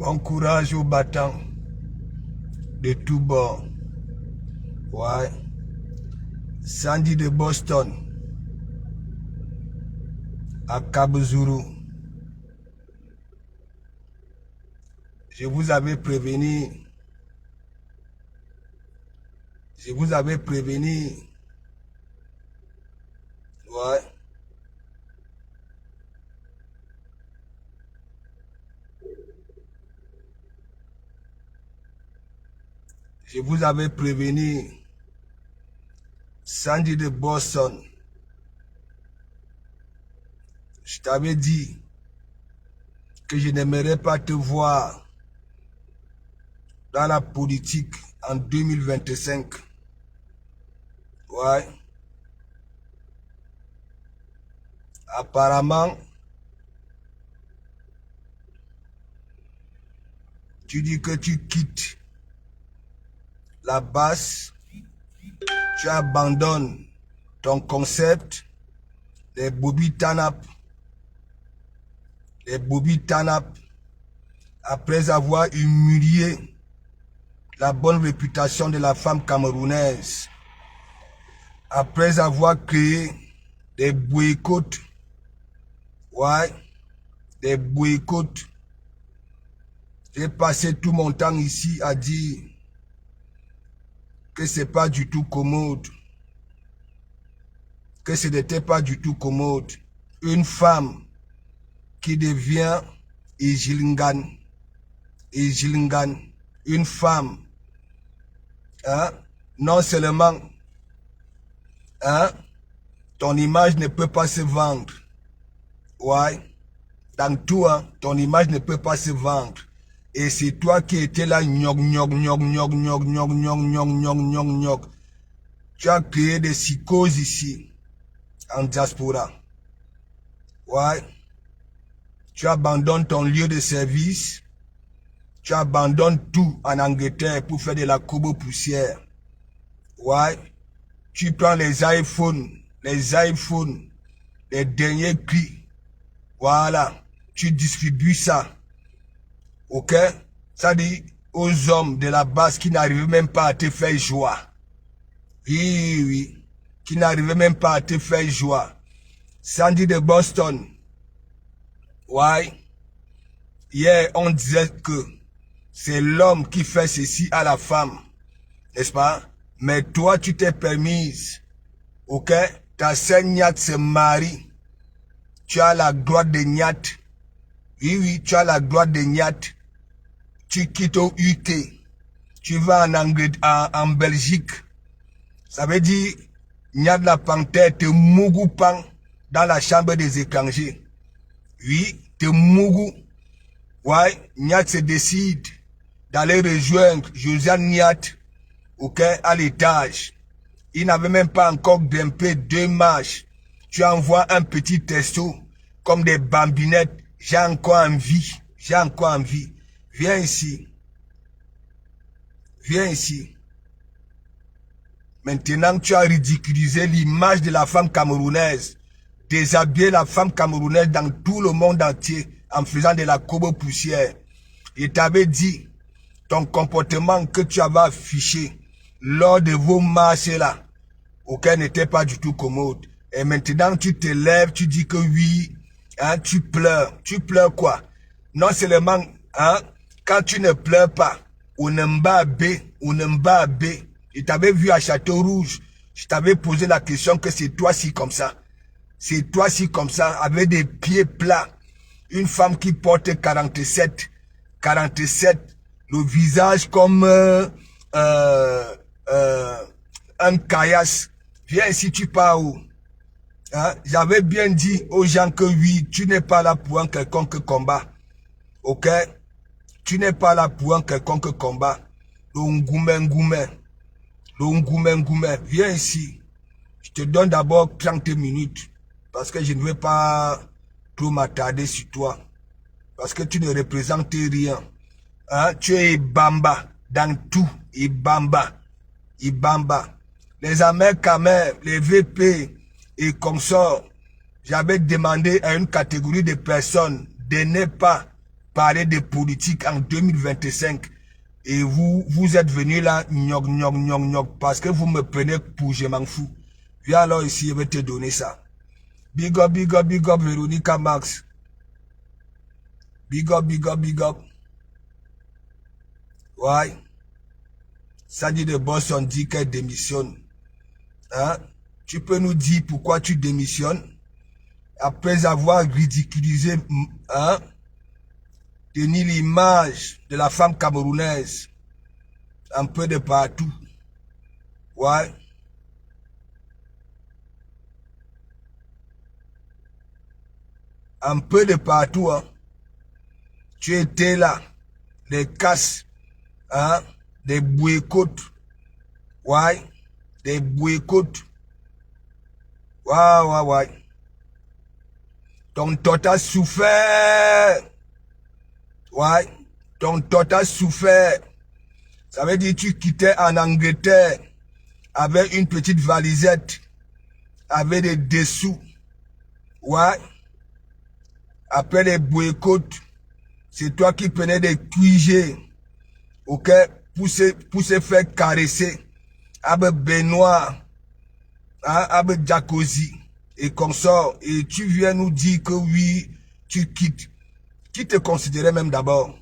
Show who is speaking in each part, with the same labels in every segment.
Speaker 1: Bon courage aux battants de tous bords. Ouais. Sandy de Boston. À Kabuzuru. Je vous avais prévenu. Je vous avais prévenu. Ouais. Je vous avais prévenu. Sandy de Boston. Je t'avais dit que je n'aimerais pas te voir dans la politique en 2025. Ouais. Apparemment, tu dis que tu quittes la base, tu abandonnes ton concept des Bobby Tanap. Les Bobby Tanap, après avoir humilié la bonne réputation de la femme camerounaise, après avoir créé des boycotts, ouais, des boycotts. J'ai passé tout mon temps ici à dire que c'est pas du tout commode, que ce n'était pas du tout commode. Une femme qui devient Ijilingan, une femme, hein, non seulement, hein, ton image ne peut pas se vendre, ouais, dans tout, hein, ton image ne peut pas se vendre. Et c'est toi qui étais là, tu as créé des psychoses ici, en diaspora. Ouais. Tu abandonnes ton lieu de service. Tu abandonnes tout en Angleterre pour faire de la courbe poussière. Ouais. Tu prends les iPhones, les derniers cris. Voilà. Tu distribues ça. Ok? Ça dit aux hommes de la base qui n'arrivent même pas à te faire joie. Oui, oui. Qui n'arrivent même pas à te faire joie. Sandy de Boston. Ouais. Hier, on disait que c'est l'homme qui fait ceci à la femme. N'est-ce pas? Mais toi, tu t'es permise. Ok? Ta sœur Nyat se marie. Tu as la gloire de Nyat. Oui, oui, tu as la gloire de Nyat. Tu quittes au UK. Tu vas en Angleterre, en Belgique. Ça veut dire, Nyat la panthère te mougou pan dans la chambre des étrangers. Oui, te mougou. Ouais, Nyat se décide d'aller rejoindre Josiane Nyat, ok, à l'étage. Il n'avait même pas encore grimpé 2 marches. Tu envoies un petit texto comme des bambinettes. J'ai encore envie. J'ai encore envie. Viens ici. Viens ici. Maintenant, tu as ridiculisé l'image de la femme camerounaise. Déshabillé la femme camerounaise dans tout le monde entier en faisant de la courbe poussière. Il t'avait dit, ton comportement que tu avais affiché lors de vos marches là, auquel n'était pas du tout commode. Et maintenant, tu te lèves, tu dis que oui, hein, tu pleures. Tu pleures quoi? Non seulement, hein, quand tu ne pleures pas, on n'aime B. Je t'avais vu à Château Rouge, je t'avais posé la question que c'est toi si comme ça. C'est toi si comme ça, avec des pieds plats. Une femme qui porte 47, le visage comme un caillasse. Viens ici, tu pars où? Hein? J'avais bien dit aux gens que oui, tu n'es pas là pour un quelconque combat. Ok? Tu n'es pas là pour un quelconque combat. Le Ngoumé. Viens ici. Je te donne d'abord 30 minutes. Parce que je ne vais pas trop m'attarder sur toi. Parce que tu ne représentes rien. Hein? Tu es Ibamba dans tout. Ibamba. Les Américains, les VP et consorts, j'avais demandé à une catégorie de personnes de ne pas parler de politique en 2025. Et vous êtes venus là, parce que vous me prenez pour je m'en fous. Viens alors ici, je vais te donner ça. Big up, Véronica Max. Big up. Ouais. Sandy de Boston dit qu'elle démissionne. Hein? Tu peux nous dire pourquoi tu démissionnes? Après avoir ridiculisé, hein? Tenir l'image de la femme camerounaise. Un peu de partout. Ouais. Un peu de partout, hein. Tu étais là. Des casses, hein? Des boycotts. Ouais. Des boycotts. Ouais. Ton tot a souffert. Ouais. Ton tot a souffert. Ça veut dire que tu quittais en Angleterre avec une petite valisette, avec des dessous. Ouais. Après les boycotts, c'est toi qui prenais des QG, ok, pour se faire caresser, avec Benoît, hein, avec Jacuzzi, et consort. Et tu viens nous dire que oui, tu quittes. Qui te considérait même d'abord?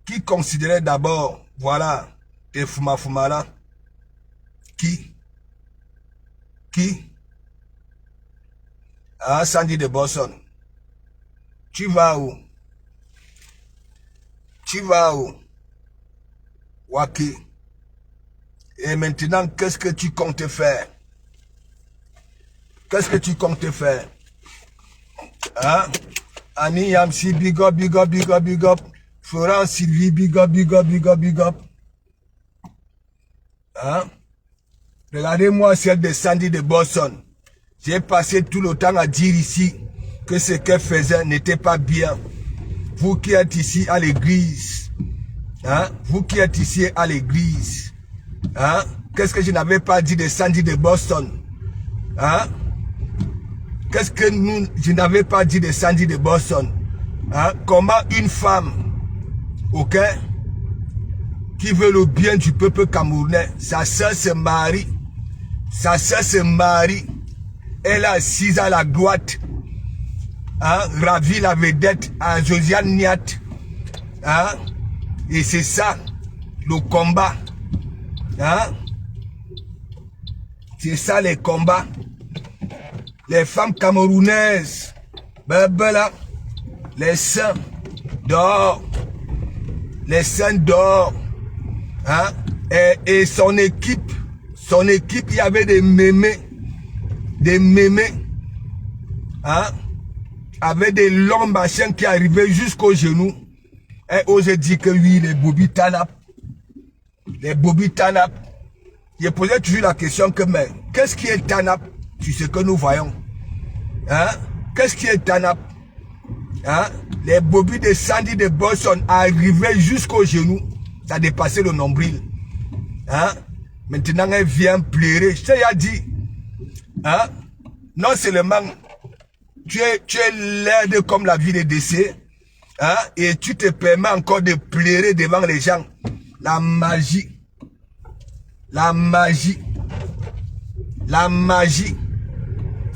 Speaker 1: Qui considérait d'abord, voilà, tes fuma là? Qui? Ah, Sandy de Boston. Tu vas où? Waki. Et maintenant, qu'est-ce que tu comptes faire? Hein? Annie Yamsi, big up. Florence Sylvie, big up. Hein? Regardez-moi celle de Sandy de Boston. J'ai passé tout le temps à dire ici que ce qu'elle faisait n'était pas bien. Vous qui êtes ici à l'église, hein? Hein? Qu'est-ce que je n'avais pas dit de Sandy de Boston? Hein? Qu'est-ce que je n'avais pas dit de Sandy de Boston? Hein? Comment une femme, ok, qui veut le bien du peuple camerounais, sa soeur se marie, elle est assise à la droite, hein, ravi la vedette à Josiane Niat, hein, et c'est ça le combat, hein, c'est ça les combats. Les femmes camerounaises, ben là, les seins d'or, hein, et son équipe, il y avait des mémés, hein, avec des longs machins qui arrivaient jusqu'aux genoux. Et osent dire que oui, les Bobby Tanap. Je posais toujours la question que, mais, qu'est-ce qui est Tanap? Tu sais que nous voyons. Hein? Qu'est-ce qui est Tanap? Hein? Les Bobby de Sandy de Boston arrivaient jusqu'aux genoux. Ça dépassait le nombril. Hein? Maintenant, elle vient pleurer. Je t'ai dit, hein? Non seulement tu es laide comme la vie des décès, hein? Et tu te permets encore de pleurer devant les gens. La magie.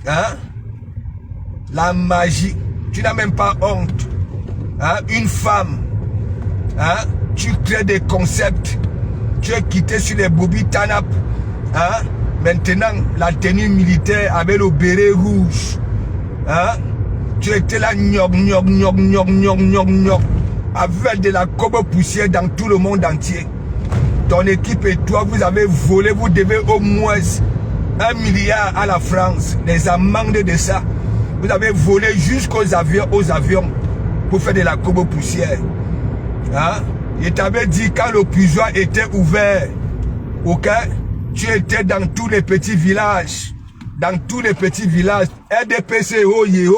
Speaker 1: Hein? La magie. Tu n'as même pas honte. Hein? Une femme. Hein? Tu crées des concepts. Tu es quitté sur les Bobby Tanap. Hein? Maintenant, la tenue militaire avec le béret rouge. Hein? Tu étais là, avec de la cobe poussière dans tout le monde entier. Ton équipe et toi, vous avez volé, vous devez au moins 1 milliard à la France. Les amendes de ça. Vous avez volé jusqu'aux avions, pour faire de la cobe poussière. Hein? Je t'avais dit quand le puisoir était ouvert, ok? Tu étais dans tous les petits villages. RDPC, oye.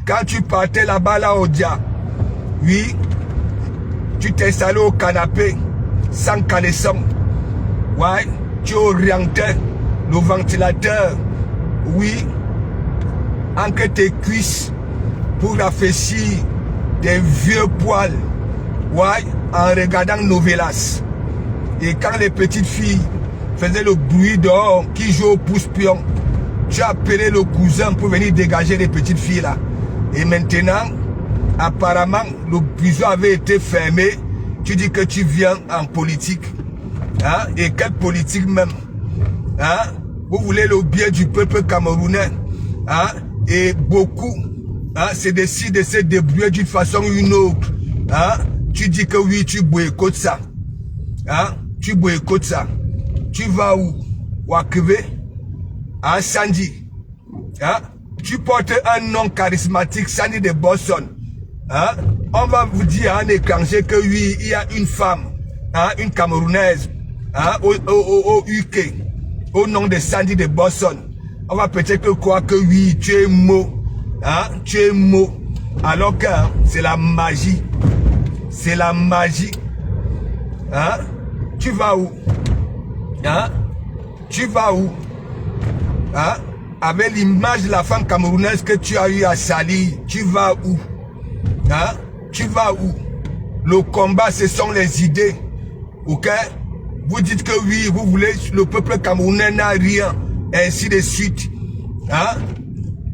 Speaker 1: Quand tu partais là-bas, là, au dia, oui, tu t'installais au canapé, sans caleçon. Ouais, tu orientais le ventilateur. Oui, entre tes cuisses pour affaissir des vieux poils, ouais, en regardant Novelas. Et quand les petites filles faisaient le bruit dehors, qui jouent au pouce-pion, tu as appelé le cousin pour venir dégager les petites filles là. Et maintenant, apparemment, le prison avait été fermé. Tu dis que tu viens en politique. Hein? Et quelle politique même? Hein? Vous voulez le bien du peuple camerounais. Hein? Et beaucoup, hein, c'est décidé de se débrouiller d'une façon ou une autre. Hein? Tu dis que oui, tu boycottes ça. Hein? Tu boycottes ça. Tu vas où? Wakeve? Hein, Sandy? Hein? Tu portes un nom charismatique, Sandy de Boston. Hein? On va vous dire en étranger que oui, il y a une femme, hein, une Camerounaise, hein, au UK, au nom de Sandy de Boston. On va peut-être croire que oui, tu es mot, hein, tu es mot, alors que hein, c'est la magie. C'est la magie. Hein? Tu vas où? Hein? Tu vas où? Hein? Avec l'image de la femme camerounaise que tu as eu à salir, tu vas où? Hein? Tu vas où? Le combat, ce sont les idées. Ok? Vous dites que oui, vous voulez, le peuple camerounais n'a rien, ainsi de suite. Hein?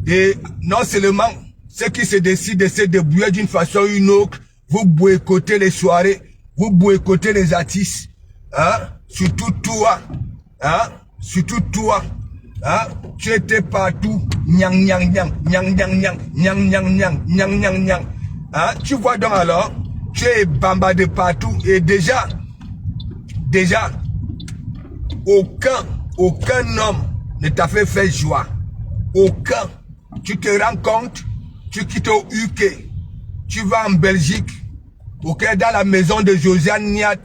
Speaker 1: Et non seulement ceux qui se décident de se débrouiller d'une façon ou une autre, vous boycottez les soirées, vous boycottez les artistes. Hein? Surtout toi. Hein? Surtout toi. Hein? Tu étais partout. Nyang, nyang, nyang, nyang, nyang, nyang, nyang, nyang, nyang, nyang, nyang, nyang. Hein? Tu vois donc alors, tu es bambardé partout. Et déjà, aucun homme ne t'a fait faire joie. Aucun. Tu te rends compte, tu quittes au UK, tu vas en Belgique, ok, dans la maison de Josiane Niat,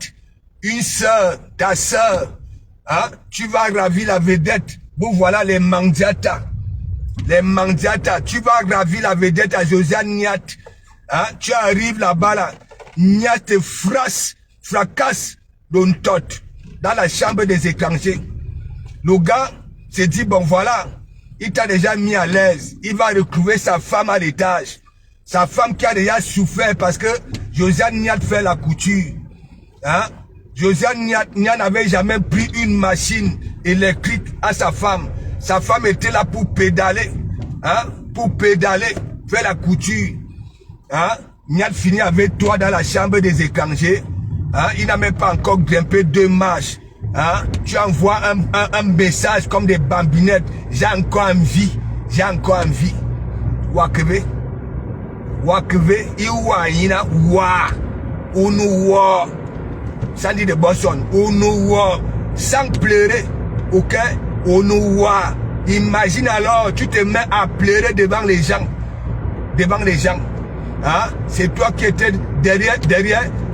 Speaker 1: une sœur, ta sœur, hein, tu vas ravir la vedette. Vous voilà les Mandiata. Les Mandiata, tu vas ravir la vedette à Josiane Niat. Hein, tu arrives là-bas, là, Niat te fracasse d'un tot dans la chambre des étrangers. Le gars se dit, bon voilà, il t'a déjà mis à l'aise. Il va retrouver sa femme à l'étage. Sa femme qui a déjà souffert parce que Josiane Niat fait la couture. Hein? Josiane Niat n'avait jamais pris une machine électrique à sa femme. Sa femme était là pour pédaler. Hein? Pour pédaler, faire la couture. Hein? Niat finit avec toi dans la chambre des étrangers. Hein? Il n'a même pas encore grimpé 2 marches. Hein? Tu envoies un message comme des bambinettes. J'ai encore envie. J'ai encore envie. Wakeve. Wakeve. Iwa ina wa. Unu wa. Sandy de Boston. Unu wa. Sans pleurer. Ok? Unu wa. Imagine alors, tu te mets à pleurer devant les gens. Devant les gens. Hein? C'est toi qui étais derrière.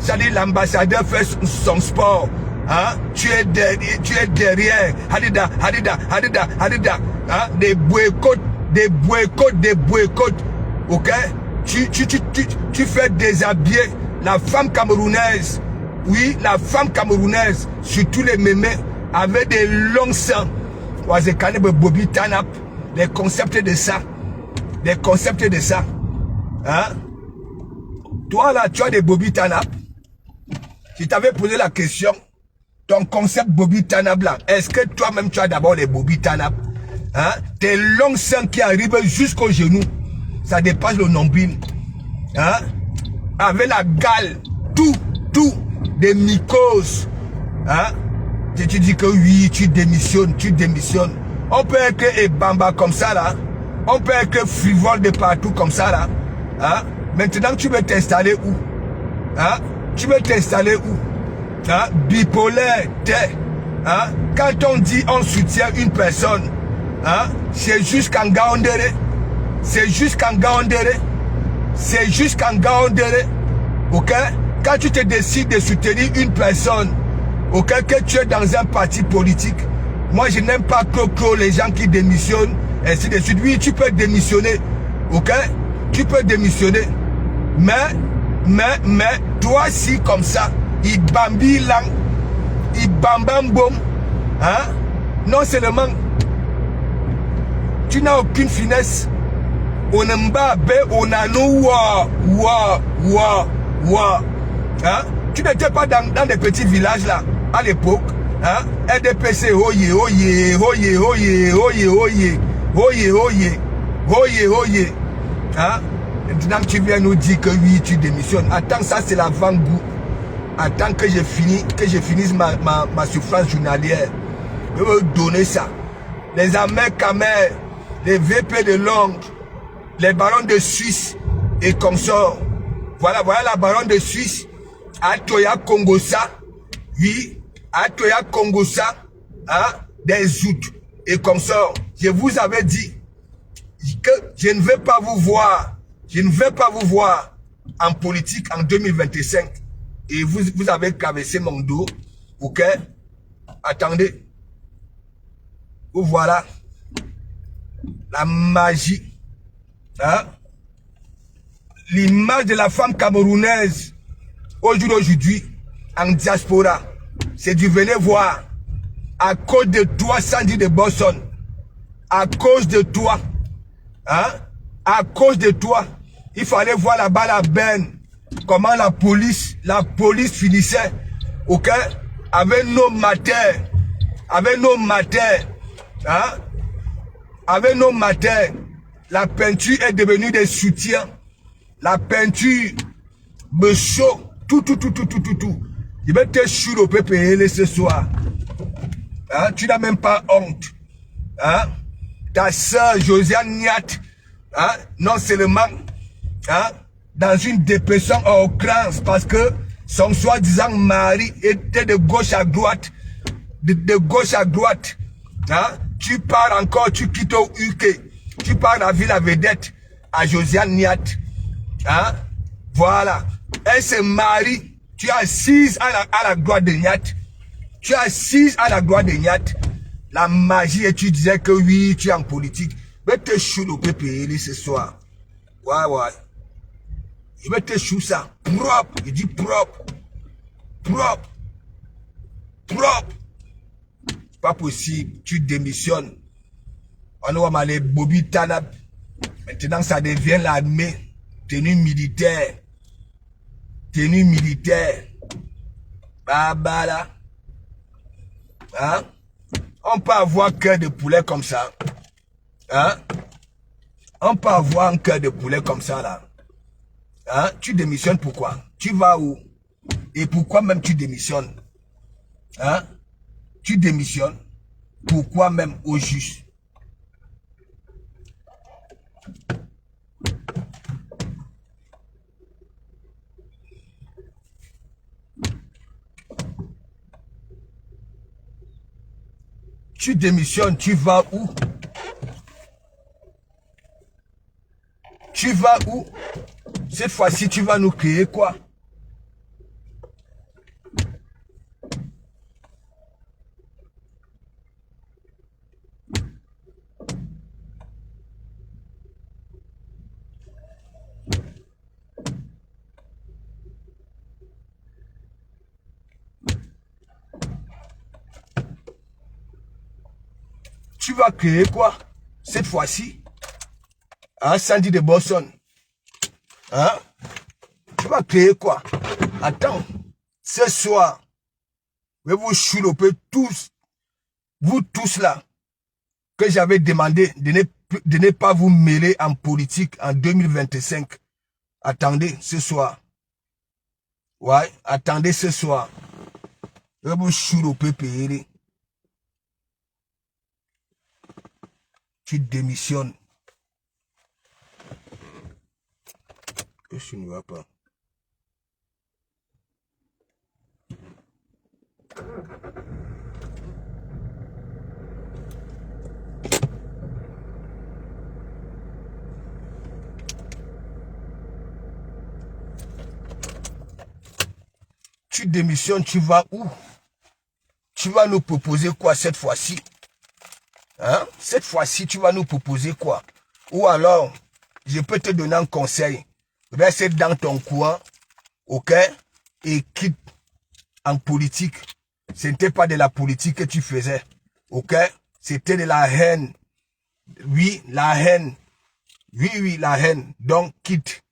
Speaker 1: Sandy l'ambassadeur fait son sport. Hein? Tu es derrière. Hadida. Hein? Des boycotts. Ok? Tu fais déshabiller la femme camerounaise. Oui, la femme camerounaise, surtout les mémés, avec des longs seins. Bobby Tanap, les concepts de ça. Les concepts de ça. Hein? Toi là, tu as des Bobby Tanap. Si tu avais posé la question, ton concept Bobby Tanap là, est-ce que toi-même tu as d'abord les Bobby Tanap? Hein? Tes longs seins qui arrivent jusqu'au genou, ça dépasse le nombril. Hein? Avec la gale, tout, des mycoses. Hein? Tu dis que oui, tu démissionnes. On peut être bamba comme ça là. On peut être frivole de partout comme ça là. Hein? Maintenant, tu veux t'installer où? Hein? Tu veux t'installer où? Hein? Bipolaire, hein? Quand on dit on soutient une personne, hein? C'est jusqu'en Gaondere. C'est jusqu'en Gaondere. Ok? Quand tu te décides de soutenir une personne, ok, que tu es dans un parti politique, moi je n'aime pas que les gens qui démissionnent, ainsi de suite. Oui, tu peux démissionner. Ok? Tu peux démissionner. Mais, toi si comme ça, il bambi lang, il bambam bom, hein? Non seulement, tu n'as aucune finesse, Onemba be onano wa. Hein? Tu n'étais pas dans des petits villages là, à l'époque. Hein? RDPC, oye. Hein? Maintenant tu viens nous dire que oui, tu démissionnes. Attends, ça c'est l'avant-goût. Attends que je finisse ma souffrance journalière. Je vais me donner ça. Les Américains, les VP de Londres, les barons de Suisse et consorts. Voilà la baronne de Suisse. Atoya Kongosa. Oui, Atoya Kongosa. Hein, des Zout et consorts. Je vous avais dit que je ne vais pas vous voir. Je ne vais pas vous voir en politique en 2025. Et vous avez traversé mon dos. Ok? Attendez. Vous voilà. La magie. Hein? L'image de la femme camerounaise aujourd'hui en diaspora. C'est du venez voir. À cause de toi, Sandy de Boston. À cause de toi. Hein? À cause de toi. Il fallait voir là-bas la benne. Comment la police finissait. Ok? Avec nos matins. Avec nos matins. Hein? Avec nos matins. La peinture est devenue des soutiens. La peinture me chaud. Tout. Je vais te chouloper payer ce soir. Hein? Tu n'as même pas honte. Hein? Ta soeur Josiane Niat, hein? Non seulement, hein? Dans une dépression hors classe parce que son soi-disant mari était de gauche à droite. De gauche à droite. Hein? Tu pars encore, tu quittes au UK. Tu pars à la ville à vedette à Josiane Niat. Hein? Voilà. Elle se marie. Tu es assise à la gloire de Niat. Tu es assise à la gloire de Niat. La magie, et tu disais que oui, tu es en politique. Je vais te chouloper payer ce soir. Ouais. Je vais te chou ça. Propre. Je dis propre. Pas possible. Tu démissionnes. On va m'aller Bobby Tanab. Maintenant, ça devient l'armée. Tenue militaire. Baba là. Hein? On peut avoir cœur de poulet comme ça. Hein? On peut avoir un cœur de poulet comme ça là. Hein? Tu démissionnes pourquoi? Tu vas où? Et pourquoi même tu démissionnes? Hein? Tu démissionnes. Pourquoi même au juste? Tu démissionnes, tu vas où? Tu vas où? Cette fois-ci, tu vas nous créer quoi? Tu vas créer quoi? Cette fois-ci? Hein, Sandy de Boston? Hein? Tu vas créer quoi? Attends, ce soir, je vais vous chouloper tous, vous tous là, que j'avais demandé de ne pas vous mêler en politique en 2025. Attendez ce soir. Ouais, attendez ce soir. Je vais vous chouloper payer. Tu démissionnes. Que je ne vois pas. Tu démissionnes, tu vas où? Tu vas nous proposer quoi cette fois-ci? Hein? Cette fois-ci, tu vas nous proposer quoi? Ou alors, je peux te donner un conseil. Reste dans ton coin, ok? Et quitte en politique. Ce n'était pas de la politique que tu faisais, ok? C'était de la haine. Oui, la haine. Oui, oui, la haine. Donc, quitte.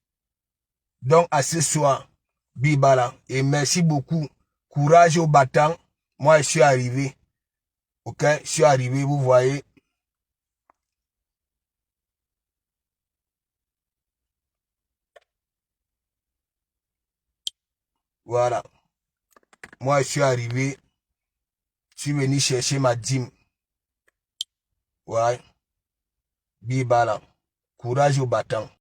Speaker 1: Donc, à ce soir, Bibala. Et merci beaucoup. Courage aux battants. Moi, je suis arrivé. Ok, je suis arrivé, vous voyez. Voilà. Moi, je suis arrivé. Je suis venu chercher ma dîme. Ouais. Bibala. Courage aux battants.